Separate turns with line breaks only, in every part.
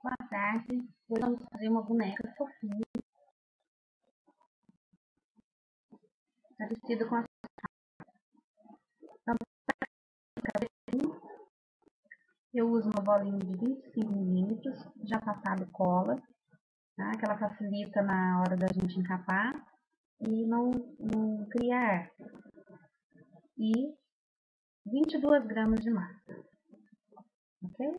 Boa tarde. Hoje vamos fazer uma boneca fofinha. Está vestida com a cabecinha. Eu uso uma bolinha de 25 milímetros, já passado cola, tá? Que ela facilita na hora da gente encapar e não cria ar. E 22 gramas de massa, ok?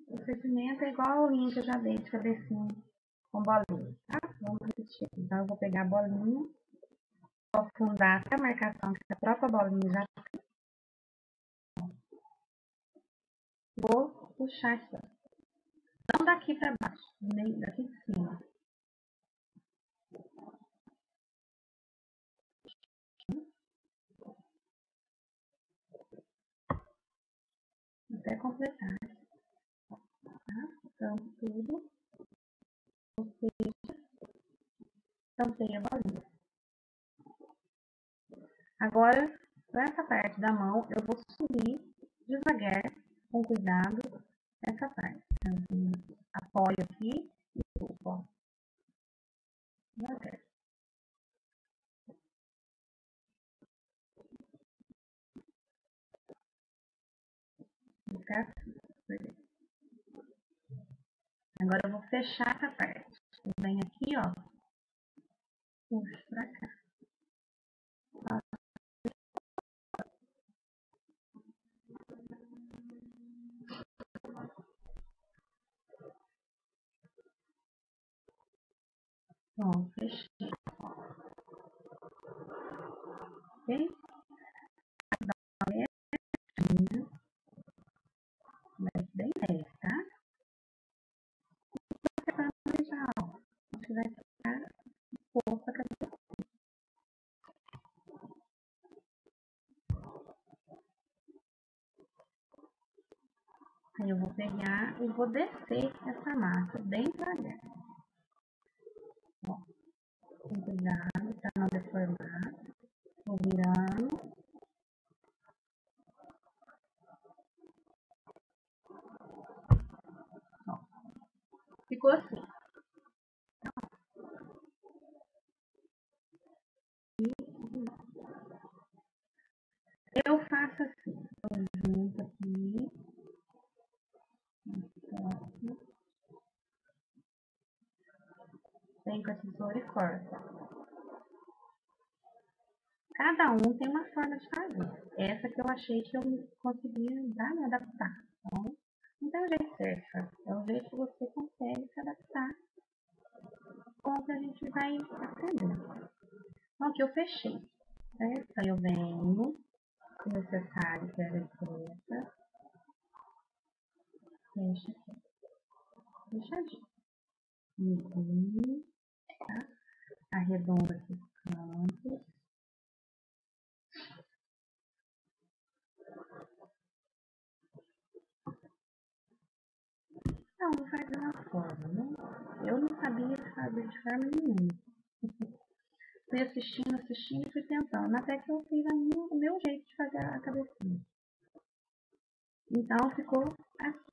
O procedimento é igual a bolinha que eu já dei de cabecinha com bolinha, tá? Vamos repetir. Então, eu vou pegar a bolinha, vou afundar até a marcação que a própria bolinha já fez. Vou puxar aqui, ó. Não daqui para baixo, nem daqui de cima. Até completar, tá? Então, tudo. Ou seja, tampei a bolinha. Agora, para essa parte da mão, eu vou subir devagar, com cuidado, essa parte. Então, apoio aqui e subo, ó. Devagar. Agora eu vou fechar essa parte. Eu venho aqui, ó, puxo pra cá. Ó, fechei. Ok? Mas bem leve, tá? Já, ó. A gente vai ficar um pouco a cabeça. Aí eu vou pegar e vou descer essa massa bem devagar. Ó, com cuidado para não deformar. Vou virando. Ó, ficou assim. Eu faço assim. Eu junto aqui. Vem com a tesoura e corta. Cada um tem uma forma de fazer. Essa que eu achei que eu conseguia me adaptar. Então, não tem um jeito certo. É o jeito que você consegue se adaptar com o que a gente vai aprendendo. Então, aqui eu fechei. Certo? Aí eu venho, se necessário, pego a espreita. Fecha aqui. Fechadinho. Tá? Arredonda aqui os cantos. Então, vou fazer uma forma, né? Eu não sabia fazer de forma nenhuma. Fui assistindo e fui tentando. Até que eu fiz o meu jeito de fazer a cabecinha. Então, ficou assim.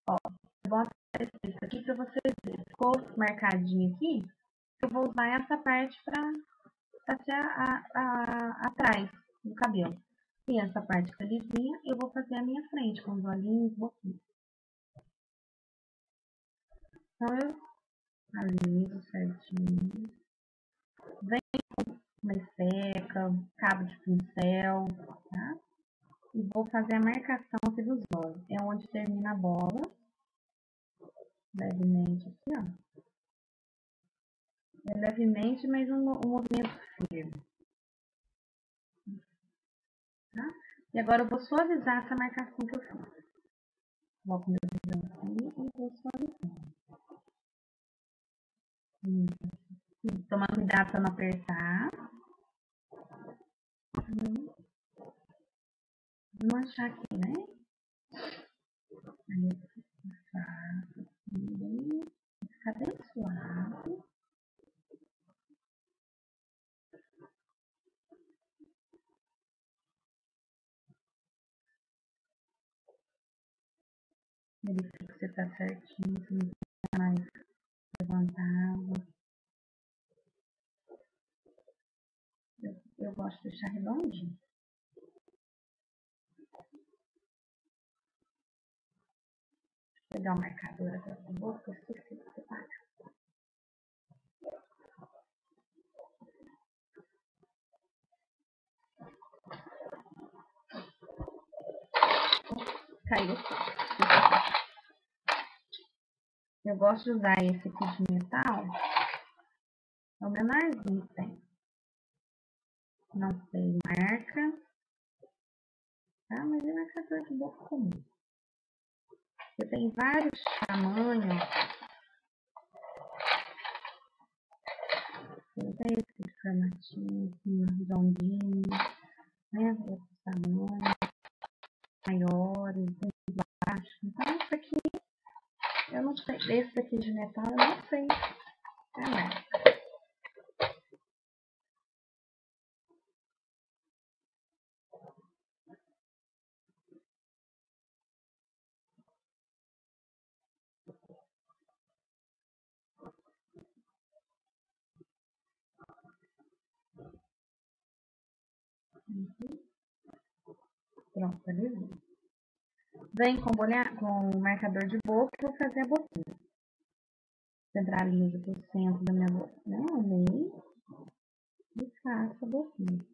Ó, eu vou aparecer isso aqui pra vocês verem. Ficou marcadinho aqui. Eu vou usar essa parte pra ser atrás do cabelo. E essa parte que é lisinha, eu vou fazer a minha frente, com os olhinhos, boquinha. Então, eu aliso certinho. Vem com uma esteca, cabo de pincel, tá? E vou fazer a marcação aqui dos olhos. É onde termina a bola. Levemente aqui, ó. É levemente, mas um movimento firme. Tá? E agora eu vou suavizar essa marcação que eu fiz. Coloco meu dedão aqui e vou suavizando. Tomando cuidado para não apertar. Não achar aqui, né? Aí eu faço assim, fica bem suave. Verifico se tá certinho, se não tá mais levantado. Eu gosto de deixar redondinho. Vou pegar o marcador agora da boca, eu esqueci de separar. Caiu. Eu gosto de usar esse aqui de metal. É o menorzinho que tem. Não sei marca. Tá? Mas é marcador de boca comum. Você tem vários tamanhos. Tem esse formatinho, redondinho, né? Outros tamanhos, maiores, baixos. Então, isso aqui, eu não sei. Esse aqui de metal, eu não sei a marca. Pronto, beleza? Vem com o marcador de boca e vou fazer a boquinha. Centralizo pro centro da minha boca, né? O meio. E faço a boquinha.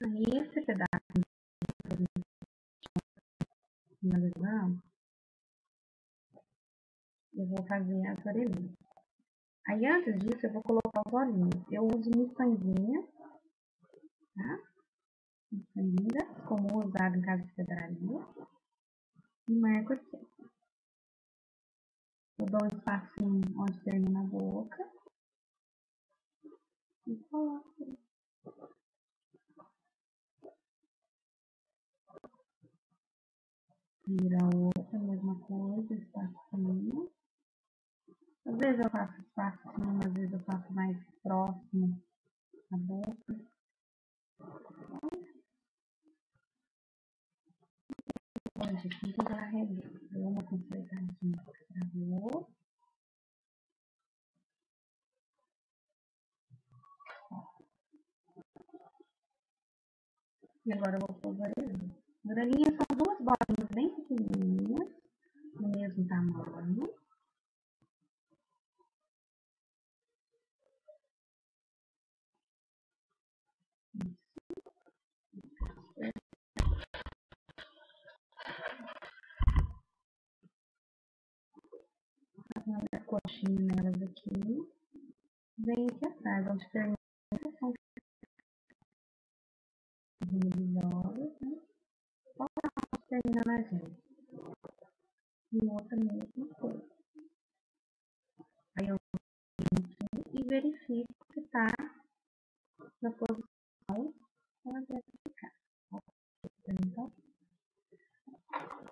Aí esse pedaço de finalizar, eu vou fazer as orelhinhas. Aí antes disso eu vou colocar os olhinhos. Eu uso miçanguinha, tá? Miçanguinha, como usado em casa de pedraria. E marco aqui. Eu dou um espacinho onde termina a boca. E coloco. Vira outra, mesma coisa, espacinho. Às vezes eu faço espacinho, às vezes eu faço mais próximo da boca. Hoje aqui eu já arreglei. Dou uma consertadinha que travou. E agora eu vou pôr as orelhinhas. As orelhinhas são duas bolinhas bem pequenininhas, do mesmo tamanho. A coxinha nelas aqui. Vem aqui atrás, onde termina a seção de olhos, né? Onde termina na gente. E outra mesma coisa. Aí eu vou e verifico se está na posição que ela deve ficar. Então,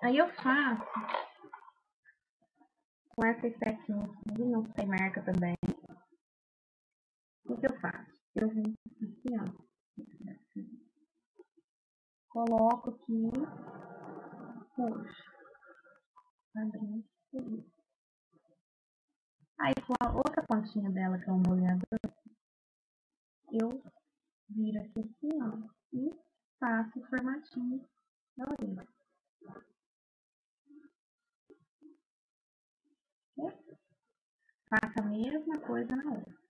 aí eu faço com essa espetinha aqui, não sei marca também. O que eu faço? Eu venho aqui, ó. Coloco aqui, puxo, abrindo aqui. Aí com a outra pontinha dela, que é um molhador, eu viro aqui assim, ó, e faço o formatinho da orelha. Faço a mesma coisa na outra.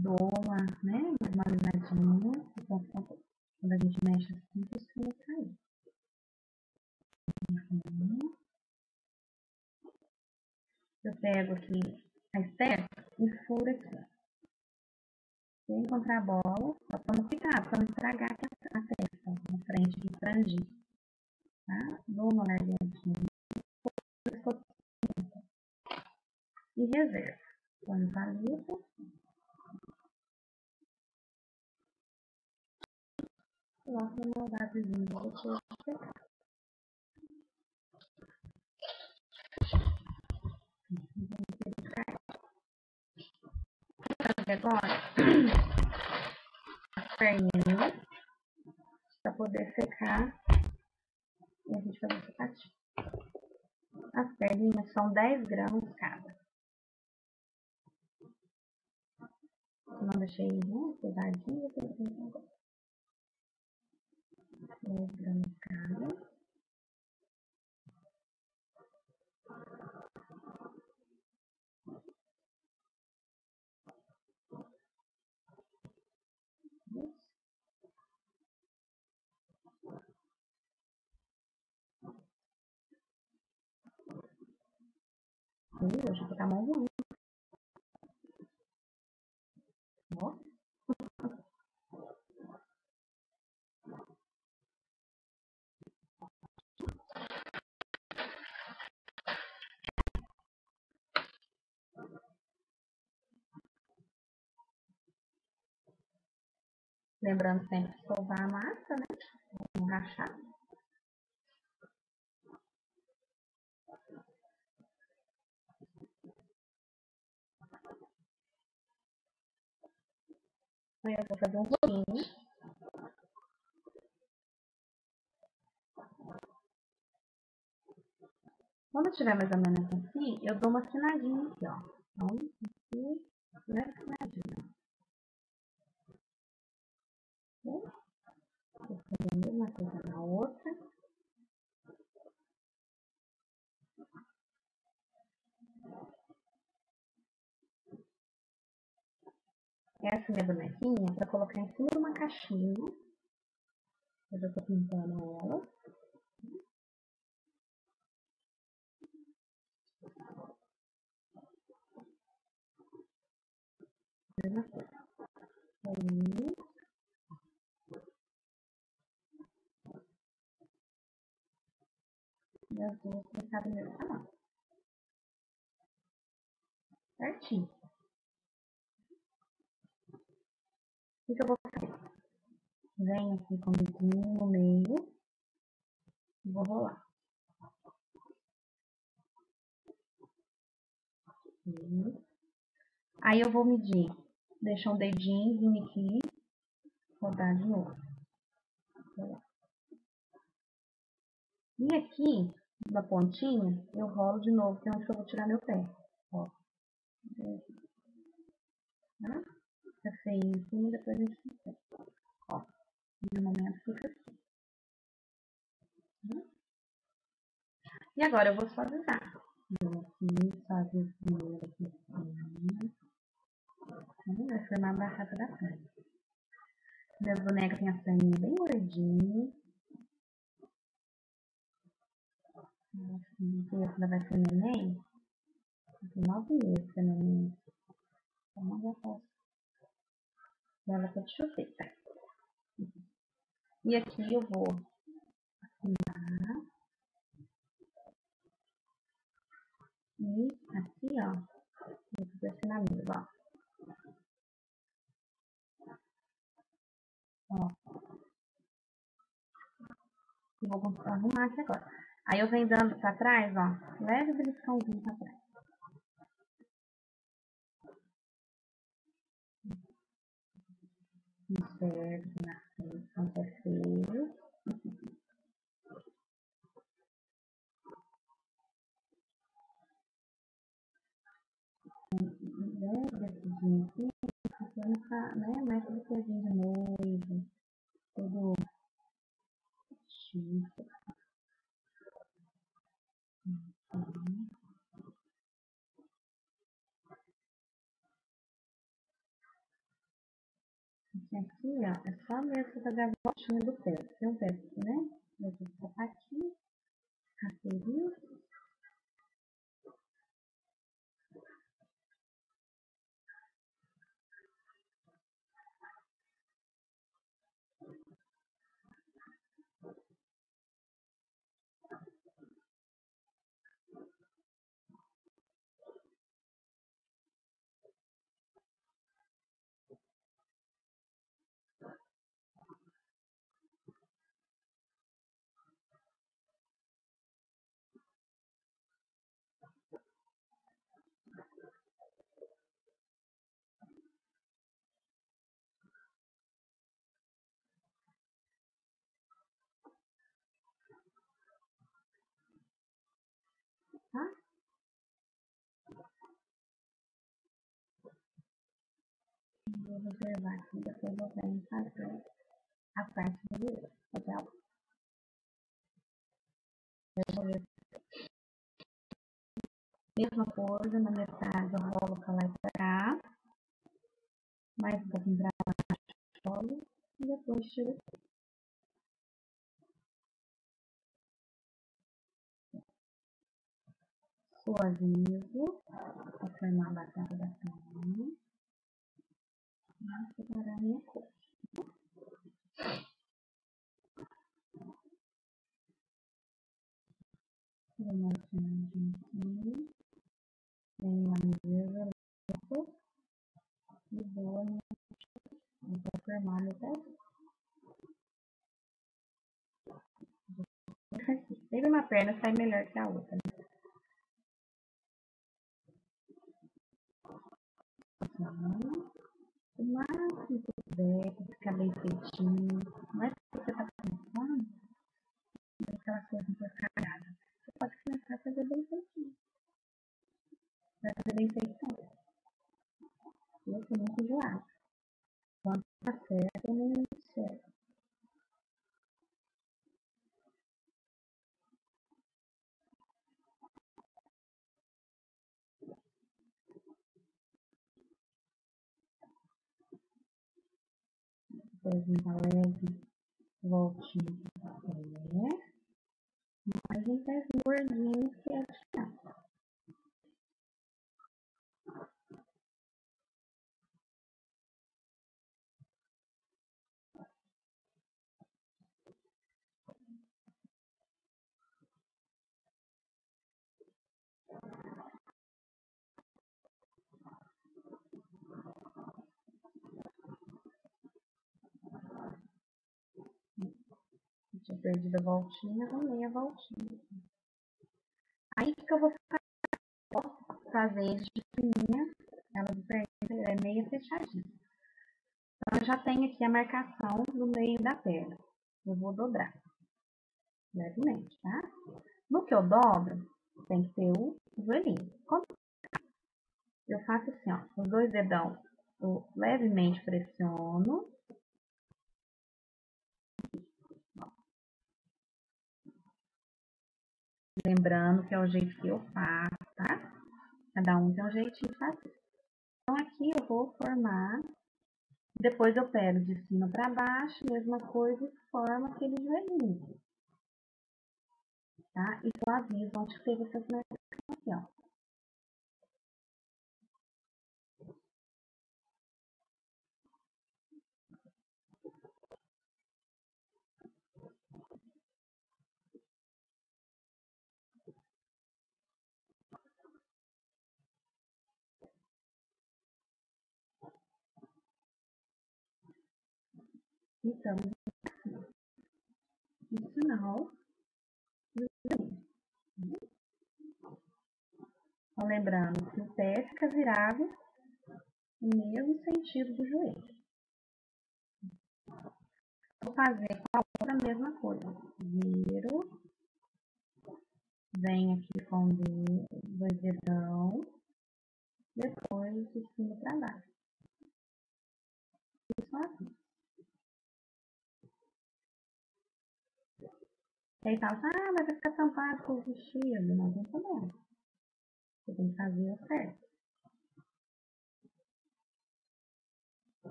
Dou uma, né, uma alisadinha, quando a gente mexe assim, precisa cair. Eu pego aqui a esteca e furo aqui. Se eu encontrar a bola, só toma cuidado para não estragar a testa na frente do franjinho. Tá? Dou uma largadinha e reservo. Põe o palito. Coloco no meu vasilhinho depois de secar. Agora, as perninhas, para poder secar e a gente fazer o sapatinho. As perninhas são 10 gramas cada. Eu não deixei pesadinho, 10 gramas cada. Hoje eu vou botar a mão ruim. Ó. Lembrando sempre de sovar a massa, né? Não rachar. Aí eu vou fazer um rolinho. Quando estiver mais ou menos assim, eu dou uma assinadinha aqui, ó. Então, aqui, leve assinadinha. Vou fazer a mesma coisa na outra. Essa minha bonequinha é para colocar em cima de uma caixinha. Eu já tô pintando ela. Mesma coisa. Aí. E as duas colocadas no mesmo tamanho. Certinho. O que eu vou fazer? Venho aqui com o dedinho no meio e vou rolar. Aí eu vou medir. Deixar um dedinho, vir aqui, rodar de novo. E aqui, na pontinha, eu rolo de novo, que é onde eu vou tirar meu pé. Ó. Tá? Fica feio assim, depois a gente fica. Ó. No momento fica assim. E agora eu vou suavizar. Vou aqui, suavizando aqui assim. Vai formar a barraca da carne. Minhas bonecas têm a perninha bem gordinha. Assim, essa vai ser neném. Tem 9 meses que é neném. Então eu já posso. Ela tá de chupeta. E aqui eu vou assinar. E aqui, ó. Vou fazer assinamento, ó. Ó. E vou arrumar aqui agora. Aí eu venho dando pra trás, ó. Leve o beliscãozinho pra trás. Certo, na frente, são perfeitos. Leve aqui, aqui, né? Mais do que de noivo. Tudo chique. E aqui, ó, é só mesmo fazer a voltinha do pé. Tem um pé aqui, né? Aqui o sapatinho, rasteirinho. Vou reservar aqui, depois eu venho fazer a parte do papel. Mesma coisa, na metade eu rolo pra lá e pra cá. Mais um pouquinho pra baixo, rolo. E depois tiro aqui. Suavizo. Pra formar a batata da perna. E separar a minha coxa. Vou mostrando aqui. Venho na mesa, e vou formar meu pé. Sempre uma perna sai melhor que a outra. O máximo que puder, pra ficar bem feitinho. Não é que você tá pensando, aquela coisa intercalada. Você pode começar a fazer bem feitinho. Vai fazer bem feitinho. Eu sou muito enjoada. Quando tá certo, eu não enxergo. Depois uma leve voltinha de pé. Mas a gente faz gordinho que é chato. Tinha perdido a voltinha, arrumei a voltinha. Aí o que eu vou fazer eles de fininha, ela é meia fechadinha. Então eu já tenho aqui a marcação do meio da perna. Eu vou dobrar levemente, tá? No que eu dobro, tem que ter o joelhinho. Quando eu faço assim, ó, os dois dedão, eu levemente pressiono. Lembrando que é o jeito que eu faço, tá? Cada um tem um jeitinho de fazer. Então, aqui eu vou formar. Depois eu pego de cima para baixo, mesma coisa, e formo aquele joelhinho. Tá? E eu aviso onde teve essas marcações aqui, ó. Então, no final, então, lembrando que o pé fica virado no mesmo sentido do joelho. Vou fazer com a outra mesma coisa. Viro, venho aqui com dois dedão, depois de cima para baixo. Isso aqui. E aí fala, mas vai ficar tampado com o vestido. Não tem problema. Você tem que fazer o certo.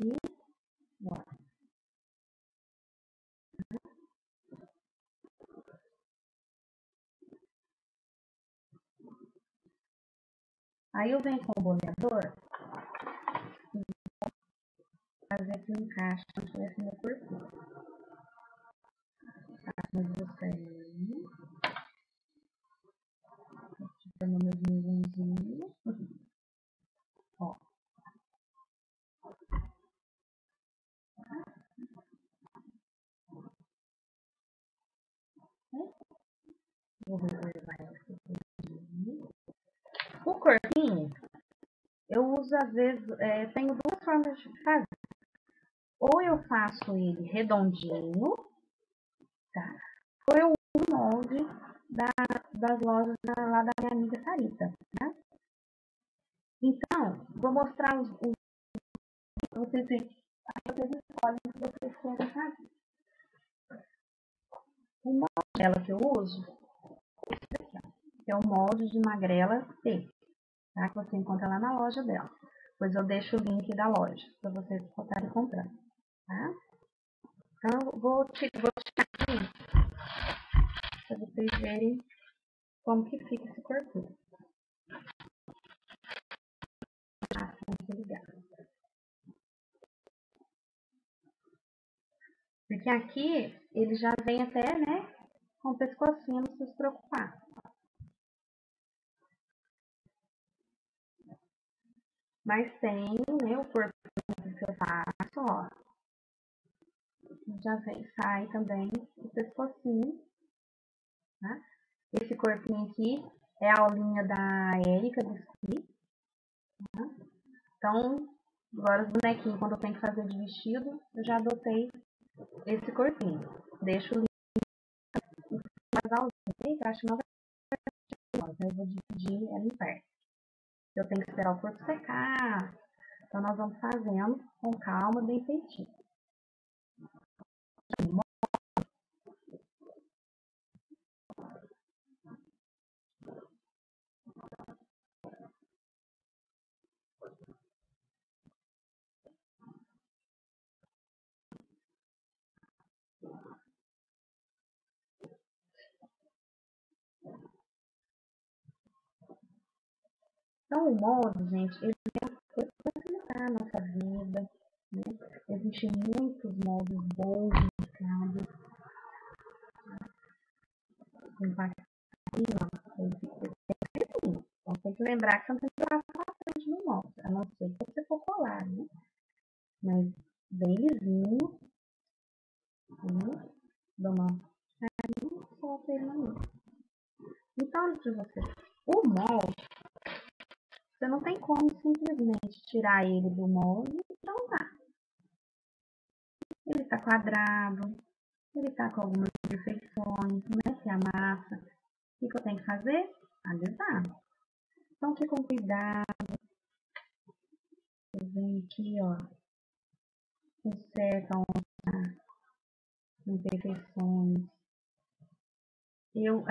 E bora. Aí eu venho com o boleador e vou fazer aqui um encaixe como se tivesse meu corpinho. Faço meu desenho. Formo meus nuvemzinhos. Ó. Vou reservar esse corpinho. O corpinho, eu uso às vezes, tenho duas formas de fazer. Ou eu faço ele redondinho, tá? Ou eu uso o molde das lojas lá da minha amiga Sarita, tá? Então, vou mostrar vocês escolhem o que vocês querem fazer. O molde que eu uso é o molde de magrela T, tá? Que você encontra lá na loja dela. Depois eu deixo o link da loja para vocês poderem comprar, tá? Então, vou tirar aqui para vocês verem como que fica esse corpinho. Porque aqui ele já vem até, né, com o pescocinho, não precisa se preocupar. Mas tem, né, o corpinho que eu faço, ó. Já vem, sai também o pescocinho, tá? Esse corpinho aqui é a aulinha da Érica Biscuit, tá? Então, agora os bonequinhos, quando eu tenho que fazer de vestido, eu já adotei esse corpinho. Deixo o link casal, que eu acho que não vai ser, eu vou dividir ela em pé. Eu tenho que esperar o corpo secar, então nós vamos fazendo com calma, bem feitinho. Então, o molde, gente, ele vai facilitar a nossa vida, né? Existem muitos moldes bons no mercado. Então, tem que lembrar que você não tem que passar bastante no molde, a não ser que você for colar, né? Mas bem lisinho, né? Dá uma solta ele na mão. Então, olha pra você. O molde, você não tem como simplesmente tirar ele do molde e usar. Ele tá quadrado, ele tá com algumas imperfeições, né? Que é a massa. O que eu tenho que fazer? Alisar. Então, fique com cuidado. Eu venho aqui, ó. Conserta onde tá imperfeições. Eu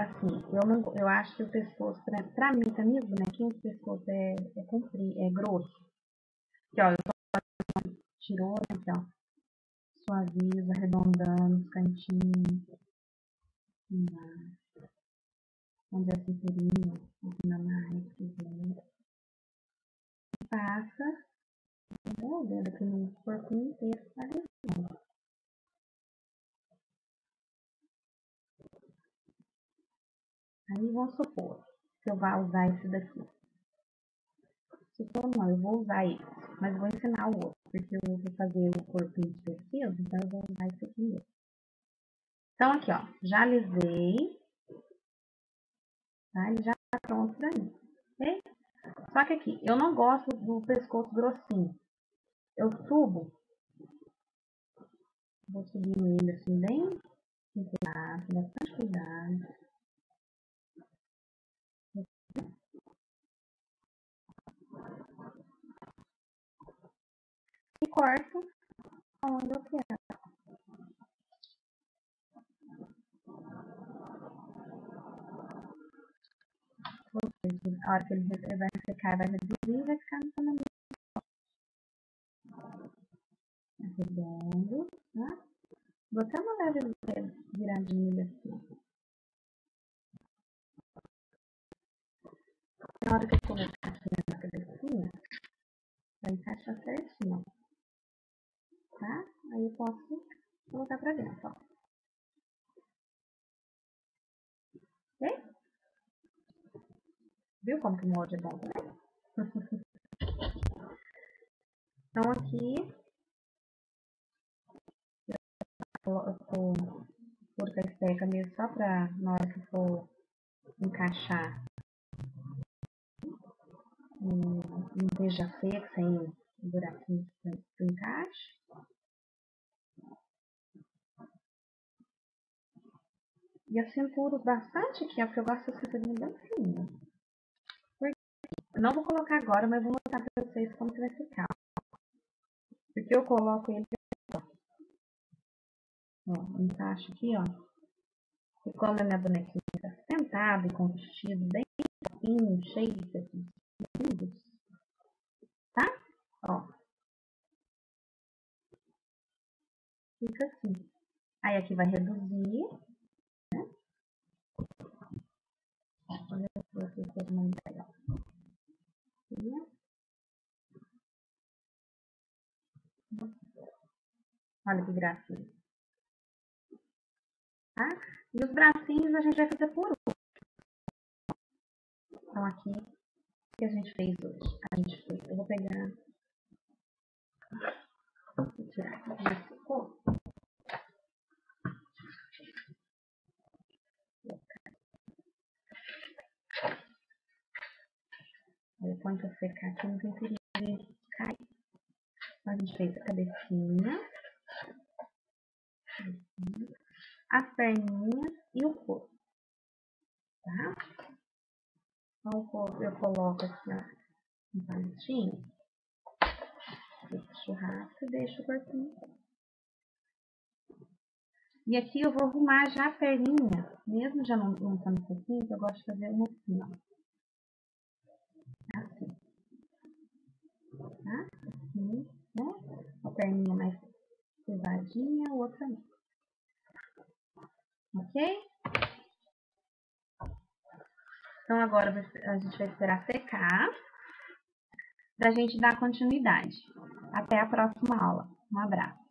acho que o pescoço, pra mim, pra minhas bonequinhas, o pescoço é comprido, é grosso. Aqui, ó, eu tô tirou, aqui, ó. Suaviza, arredondando os cantinhos. Embaixo. Onde é a cinturinha, aqui na margem, e passa, o dedo aqui no corpinho inteiro, tá ligado? Aí vamos supor que eu vá usar esse daqui. Supor não, eu vou usar esse, mas vou ensinar o outro, porque eu vou fazer o corpinho de tecido, então eu vou usar esse aqui mesmo. Então aqui, ó, já alisei, tá? Ele já tá pronto pra mim, ok? Só que aqui, eu não gosto do pescoço grossinho. Eu subo, vou subir ele assim bem, com cuidado, com bastante cuidado. E corto onde eu quero. A hora que ele vai secar, vai reduzir e vai ficar no tamanho redondo, tá? Vou até uma leve viradinha assim. Na hora que eu colocar aqui na cabecinha, vai encaixar certinho, tá? Aí eu posso colocar pra dentro, ó. Ok? Viu como que o molde é bom, né? Então aqui, eu vou pôr com a esteca mesmo só pra, na hora que for encaixar, não esteja seco, sem buraquinhos pro encaixe. E eu cinturo bastante aqui, ó, porque eu gosto dessa cinturinha bem fininha. Não vou colocar agora, mas vou mostrar pra vocês como que vai ficar. Porque eu coloco ele embaixo aqui, ó. E como a minha bonequinha tá sentada e com o vestido bem fofinho, cheio de tecidos, tá? Ó. Fica assim. Aí aqui vai reduzir, né? Olha pra vocês terem uma ideia. Olha que gracinha. Tá? E os bracinhos a gente vai fazer por último. Então aqui, o que a gente fez hoje? Eu vou pegar... Vou tirar aqui, já ficou. Eu ponho pra secar aqui, não tem perigo de cair. Então a gente fez a cabecinha, as perninhas e o corpo. Tá? Então o corpo eu coloco aqui, ó, um palitinho. Deixo rápido e deixo o corpinho. E aqui eu vou arrumar já a perninha, mesmo já não estando sequinho, que eu gosto de fazer uma assim, ó. Assim. Tá? Assim, né? Uma perninha mais pesadinha, outra não. Ok? Então agora a gente vai esperar secar pra gente dar continuidade. Até a próxima aula. Um abraço.